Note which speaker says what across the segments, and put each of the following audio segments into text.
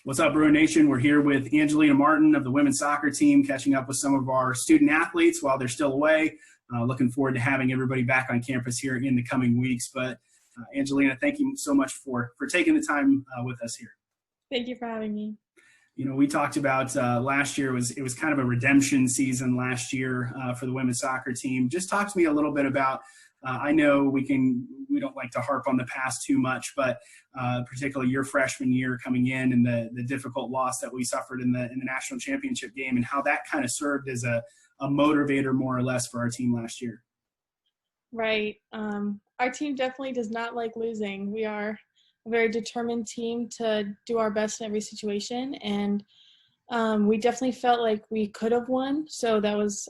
Speaker 1: What's up, Bruin Nation? We're here with Angelina Martin of the women's soccer team, catching up with some of our student athletes while they're still away. Looking forward to having everybody back on campus here in the coming weeks. But Angelina, thank you so much for taking the time with us here.
Speaker 2: Thank you for having me.
Speaker 1: You know, we talked about last year it was kind of a redemption season last year for the women's soccer team. Just talk to me a little bit about. I know we don't like to harp on the past too much, but particularly your freshman year coming in and the difficult loss that we suffered in the national championship game, and how that kind of served as a motivator more or less for our team last year.
Speaker 2: Right. Our team definitely does not like losing. We are a very determined team to do our best in every situation, and we definitely felt like we could have won. So that was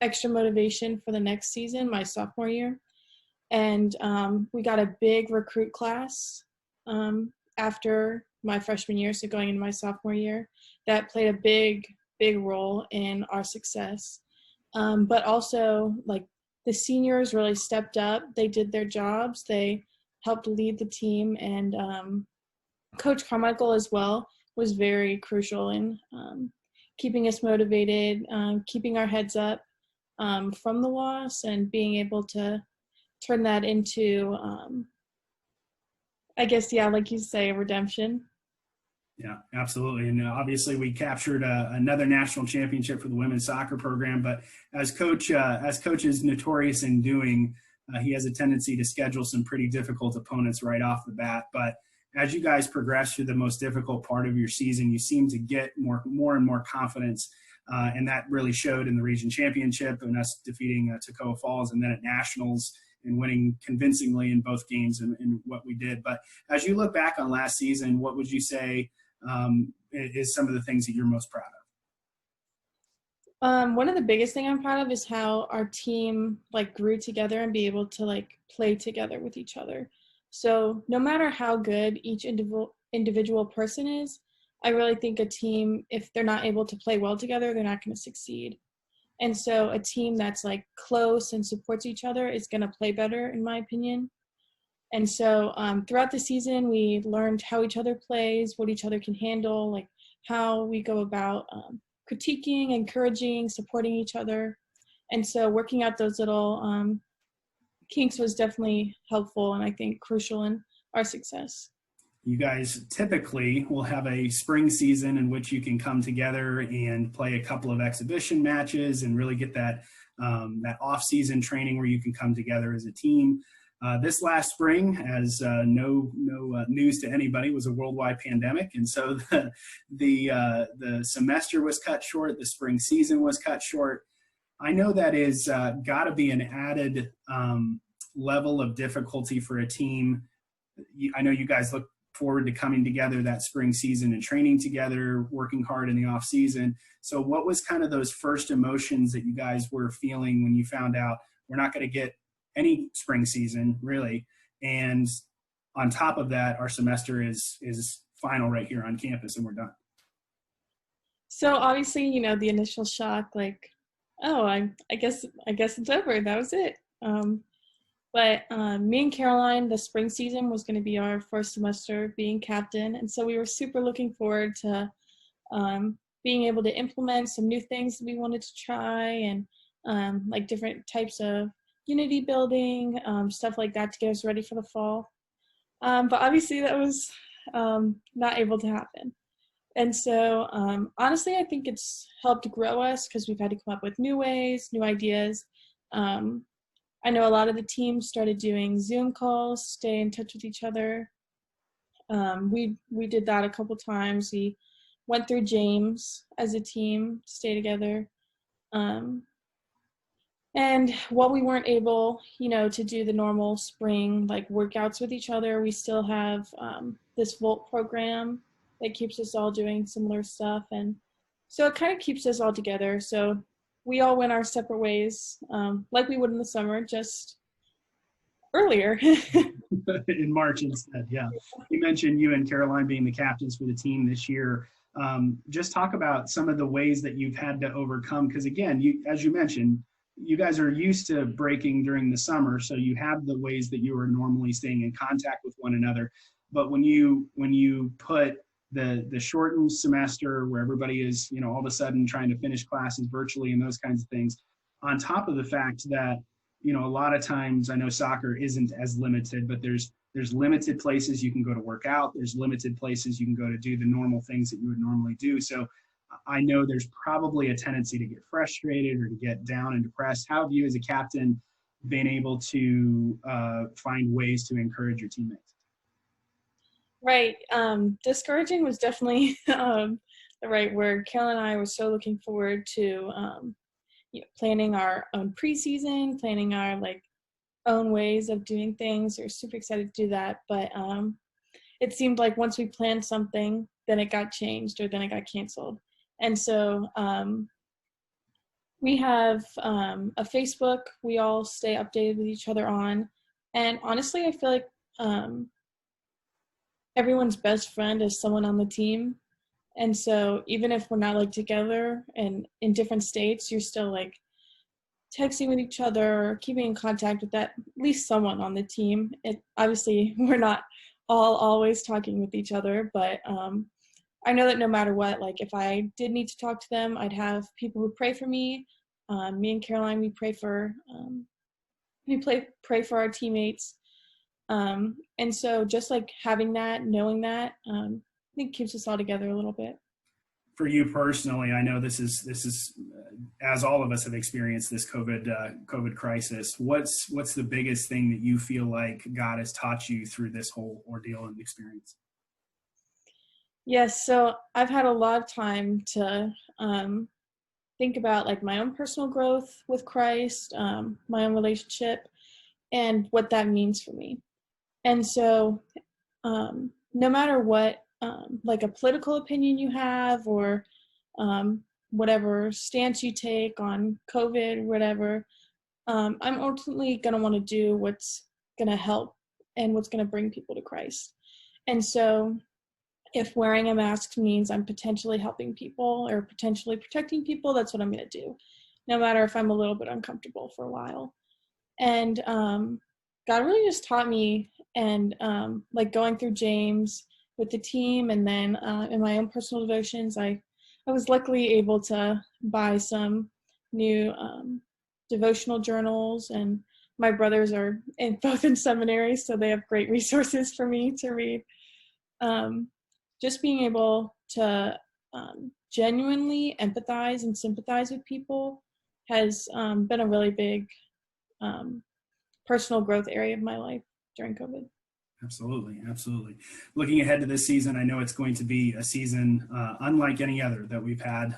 Speaker 2: extra motivation for the next season, my sophomore year. And we got a big recruit class after my freshman year, so going into my sophomore year. That played a big role in our success. But also, like, the seniors really stepped up. They did their jobs. They helped lead the team. And Coach Carmichael as well was very crucial in keeping us motivated, keeping our heads up from the loss, and being able to turn that into, I guess, yeah, like you say, a redemption.
Speaker 1: Yeah, absolutely. And obviously we captured another national championship for the women's soccer program, but as coach is notorious in doing, he has a tendency to schedule some pretty difficult opponents right off the bat. But as you guys progress through the most difficult part of your season, you seem to get more and more confidence. And that really showed in the region championship and us defeating Toccoa Falls, and then at nationals and winning convincingly in both games and what we did. But as you look back on last season, what would you say is some of the things that you're most proud
Speaker 2: of? One of the biggest thing I'm proud of is how our team grew together and be able to play together with each other. So no matter how good each individual person is, I really think a team, if they're not able to play well together, they're not going to succeed. And so a team that's close and supports each other is going to play better, in my opinion. And so throughout the season, we learned how each other plays, what each other can handle, how we go about critiquing, encouraging, supporting each other. And so working out those little kinks was definitely helpful and I think crucial in our success.
Speaker 1: You guys typically will have a spring season in which you can come together and play a couple of exhibition matches and really get that off-season training where you can come together as a team. This last spring, as no news to anybody, was a worldwide pandemic, and so the semester was cut short. The spring season was cut short. I know that is got to be an added level of difficulty for a team. I know you guys look forward to coming together that spring season and training together, working hard in the off season. So what was kind of those first emotions that you guys were feeling when you found out we're not going to get any spring season really, and on top of that our semester is final right here on campus and we're done?
Speaker 2: So obviously, the initial shock, oh, I guess it's over, that was it. But me and Caroline, the spring season was going to be our first semester being captain. And so we were super looking forward to being able to implement some new things that we wanted to try, and different types of unity building, stuff like that to get us ready for the fall. But obviously that was not able to happen. And so honestly, I think it's helped grow us because we've had to come up with new ways, new ideas. I know a lot of the teams started doing Zoom calls, stay in touch with each other. We did that a couple times. We went through James as a team, stay together. And while we weren't able, to do the normal spring workouts with each other, we still have this Volt program that keeps us all doing similar stuff. And so it kind of keeps us all together. So we all went our separate ways, like we would in the summer, just earlier.
Speaker 1: In March instead, yeah. You mentioned you and Caroline being the captains for the team this year. Just talk about some of the ways that you've had to overcome, because again, as you mentioned, you guys are used to breaking during the summer, so you have the ways that you are normally staying in contact with one another. But when you put the shortened semester where everybody is, all of a sudden trying to finish classes virtually and those kinds of things, on top of the fact that, a lot of times I know soccer isn't as limited, but there's limited places you can go to work out. There's limited places you can go to do the normal things that you would normally do. So I know there's probably a tendency to get frustrated or to get down and depressed. How have you as a captain been able to find ways to encourage your teammates?
Speaker 2: Right. Discouraging was definitely the right word. Carol and I were so looking forward to planning our own preseason, planning our own ways of doing things. We're super excited to do that. But it seemed like once we planned something, then it got changed or then it got canceled. And so we have a Facebook we all stay updated with each other on. And honestly, I feel like everyone's best friend is someone on the team. And so even if we're not together and in different states, you're still texting with each other, keeping in contact with at least someone on the team. Obviously, we're not all always talking with each other, but I know that no matter what, if I did need to talk to them, I'd have people who pray for me. Me and Caroline, we pray for our teammates. And so just having that, knowing that, I think keeps us all together a little bit.
Speaker 1: For you personally, I know this is as all of us have experienced this COVID crisis. What's the biggest thing that you feel like God has taught you through this whole ordeal and experience?
Speaker 2: Yes, so I've had a lot of time to think about my own personal growth with Christ, my own relationship, and what that means for me. And so no matter what, a political opinion you have or whatever stance you take on COVID, whatever, I'm ultimately going to want to do what's going to help and what's going to bring people to Christ. And so if wearing a mask means I'm potentially helping people or potentially protecting people, that's what I'm going to do, no matter if I'm a little bit uncomfortable for a while. And God really just taught me, and going through James with the team, and then in my own personal devotions, I was luckily able to buy some new devotional journals, and my brothers are both in seminary, so they have great resources for me to read. Just being able to genuinely empathize and sympathize with people has been a really big personal growth area of my life during COVID.
Speaker 1: Absolutely. Looking ahead to this season, I know it's going to be a season unlike any other that we've had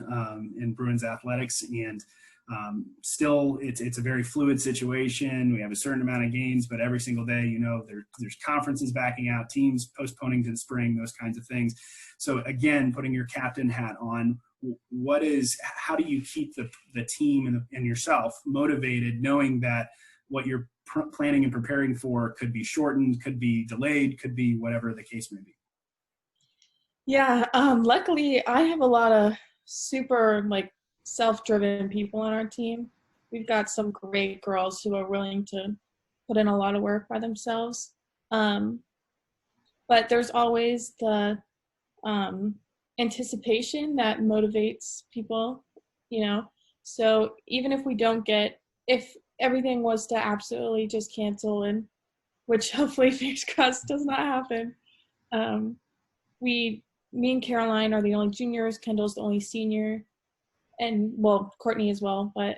Speaker 1: in Bruins athletics, and still it's a very fluid situation. We have a certain amount of games, but every single day, there's conferences backing out, teams postponing to the spring, those kinds of things. So again, putting your captain hat on, how do you keep the team and yourself motivated, knowing that what you're planning and preparing for could be shortened, could be delayed, could be whatever the case may be?
Speaker 2: Yeah, luckily I have a lot of super self-driven people on our team. We've got some great girls who are willing to put in a lot of work by themselves. But there's always the anticipation that motivates people, So even if we don't if everything was to absolutely just cancel, and which hopefully fingers crossed does not happen, me and Caroline are the only juniors, Kendall's the only senior, and Courtney as well, but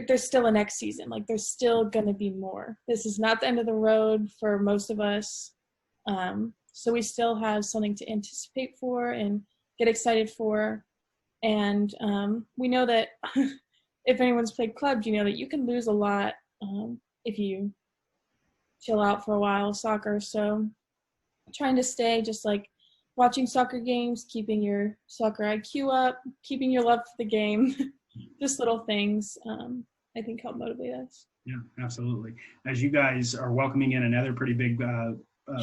Speaker 2: there's still a next season. There's still going to be more. This is not the end of the road for most of us. So we still have something to anticipate for and get excited for. And we know that if anyone's played clubs, that you can lose a lot if you chill out for a while of soccer. So trying to stay just watching soccer games, keeping your soccer IQ up, keeping your love for the game, just little things I think help motivate us.
Speaker 1: Yeah, absolutely. As you guys are welcoming in another pretty big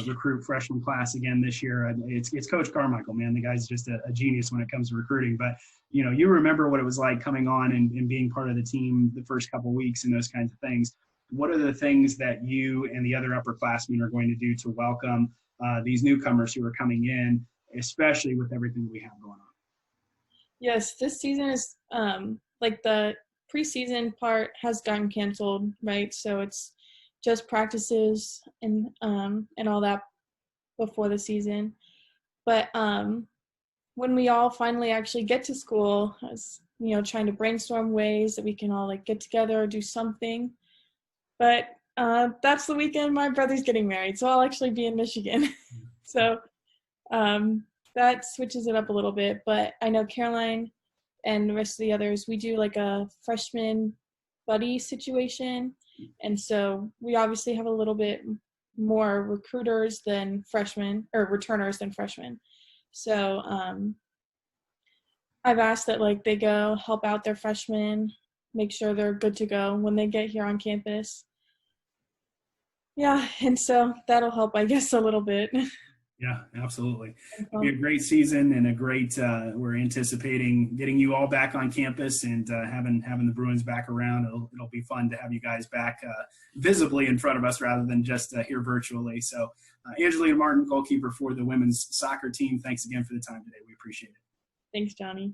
Speaker 1: recruit freshman class again this year, it's Coach Carmichael, man. The guy's just a genius when it comes to recruiting. But you remember what it was like coming on and being part of the team the first couple of weeks and those kinds of things. What are the things that you and the other upperclassmen are going to do to welcome these newcomers who are coming in, especially with everything that we have going on.
Speaker 2: Yes, this season is like the preseason part has gotten canceled, right? So it's just practices and all that before the season. But when we all finally actually get to school, I was, trying to brainstorm ways that we can all like get together or do something. But that's the weekend my brother's getting married, so I'll actually be in Michigan. So that switches it up a little bit. But I know Caroline and the rest of the others, we do like a freshman buddy situation. And so we obviously have a little bit more recruiters than freshmen, or returners than freshmen. So I've asked that like they go help out their freshmen, make sure they're good to go when they get here on campus. Yeah, and so that'll help, I guess, a little bit.
Speaker 1: Yeah, absolutely. It'll be a great season and a great, we're anticipating getting you all back on campus and having the Bruins back around. It'll be fun to have you guys back visibly in front of us rather than just here virtually. So Angelina Martin, goalkeeper for the women's soccer team, thanks again for the time today. We appreciate it.
Speaker 2: Thanks, Johnny.